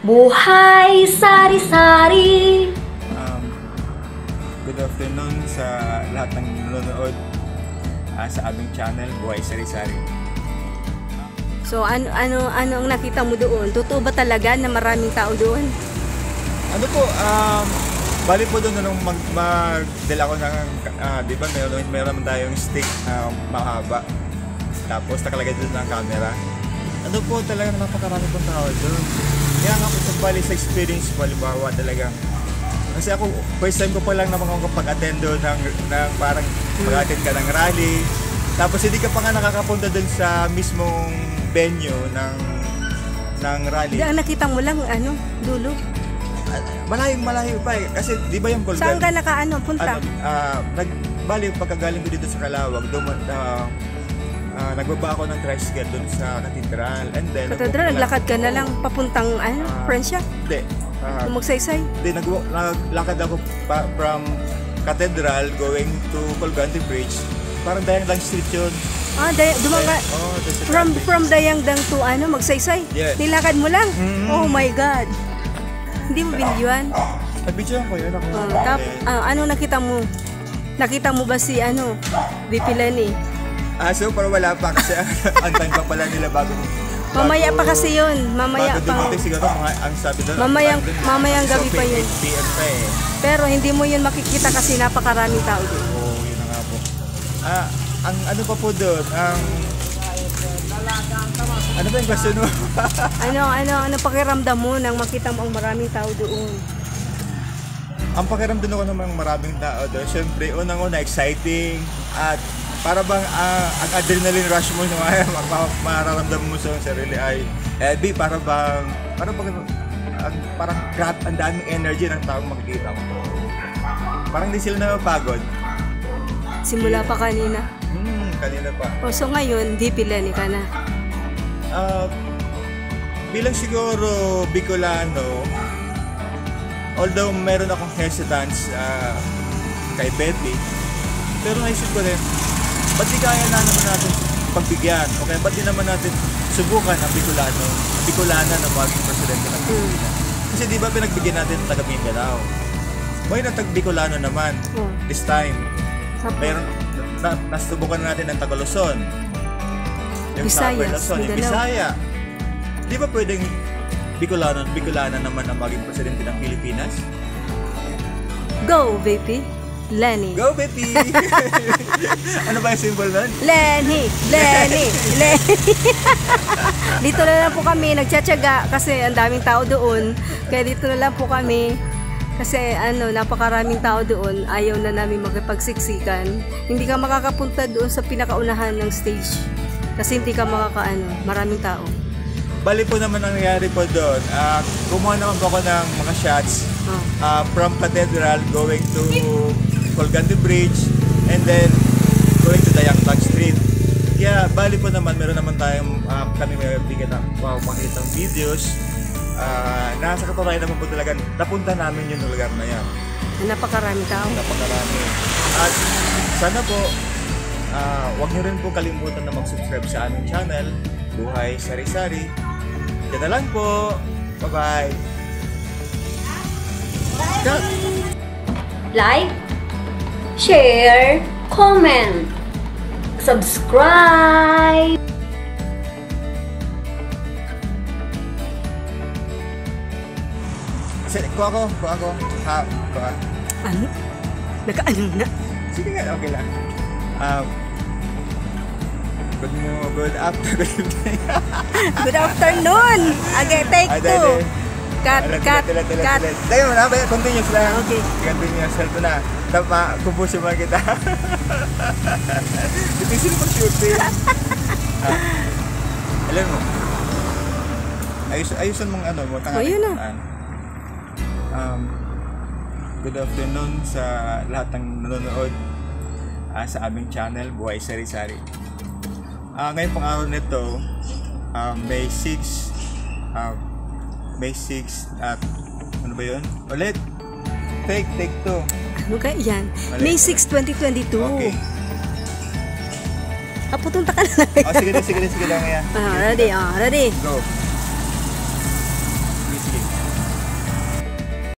Buhay Sari-Sari! Good afternoon sa lahat ng nanonood sa aming channel, Buhay Sari-Sari. So ano ang nakita mo doon? Totoo ba talaga na maraming tao doon? Ano po, bali po doon nung mag-dala ko ng, di ba meron tayong stick na mahaba. Tapos nakalagay doon ng camera. Ano po talaga napakarami pong tao doon. Kaya nga po sa experience po, halimbawa talagang kasi ako, first time ko pa lang naman kapag-attend doon ng parang pag-attend ka ng rally. Tapos hindi ka pa nga nakakapunta doon sa mismong venue ng rally. Ang nakita mo lang, dulo? Malayo pa eh. Kasi di ba yung Colgan? Saan ka punta? Bali, pagkagaling ko dito sa Calawag, nagbaba ako ng tricycle doon sa Katedral. And then, naglakad ka na lang papuntang Francia? Hindi. Magsaysay? Hindi, naglakad ako from Cathedral going to Colgante Bridge. Parang Dayangdang Street yun. From Dayangdang to Magsaysay? Yes. Nilakad mo lang? Oh my God! Hindi mo binidyoan? Nabidyoan ko yun. Ano nakita mo? Nakita mo ba si VP Lenny? So parang wala pa kasi ang time pa pala nila bago mamaya pa kasi yun. Mamaya pa. Bago dumating siguro ang sabi doon. Mamayang gabi pa yun. 8 PM pa eh. Pero hindi mo yun makikita kasi napakaraming tao doon. Oo, yun na nga po. Ang ano pa po doon, ano ba yung question mo? ano pakiramdam mo nang makita mo ang maraming tao doon? Ang pakiramdam ko naman maraming tao doon, syempre unang-una exciting at para bang ang adrenaline rush mo mararamdaman mo sa sarili ay parang ang daming energy ng taong makikita mo. Parang hindi sila napapagod. Simula pa kanina? Kanina pa. So ngayon, di pilani ka na? Bilang siguro Bicolano, although meron akong hesitance kay Betty, pero naisip ko rin, ba't di kaya na naman natin pagbigyan? Okay, ba't di naman natin subukan ang Bicolana na maging presidente ng Pilipinas? Kasi di ba pinagbigyan natin ang taga Mindanao? May natag-Bicolano naman this time. Mayroon nasubukan natin ang taga Luzon. Yung Luzon, yung Bisaya. Di ba pwedeng Bicolana naman ang maging presidente ng Pilipinas? Go, VP! Lenny. Go, Betty! Ano ba yung symbol nun? Lenny! Dito na lang po kami nagtsatsaga kasi ang daming tao doon. Kaya dito na lang po kami kasi napakaraming tao doon. Ayaw na namin magpagsiksikan. Hindi ka makakapunta doon sa pinakaunahan ng stage kasi hindi ka maraming tao. Bali po naman ang nangyari po doon. Kumuha naman po ako ng mga shots from Cathedral going to Colgante Bridge and then going to Dayangdang Street. Kaya bali po naman, meron naman tayong kami may makikitang videos. Nasa katunayan naman po talaga napunta namin yung lugar na yan. Napakarami tao. Napakarami. At sana po huwag niyo rin po kalimutan na mag-subscribe sa aming channel, Buhay Sari-Sari. Yan na lang po. Bye-bye. Like, share, comment, subscribe. Kuha ako. Ano? Naka-ano na? Sige nga, okay lang. Good afternoon. Good afternoon. Okay, take 2. Cut. Tayo mo na, continuous lang. Okay. Continuous, help na. Kumpusyo mo kita. Ditisin mo shooting. Alam mo, ayusan mong yun na. Good afternoon sa lahat ng nanonood sa aming channel, Buhay Sari-Sari. Ngayon pang araw nito, May 6 at ano ba yun? Ulit! Take 2. Ano ka yan? May 6, 2022. Okay. Pupunta ka na lang. Sige lang yan. Ready? Go.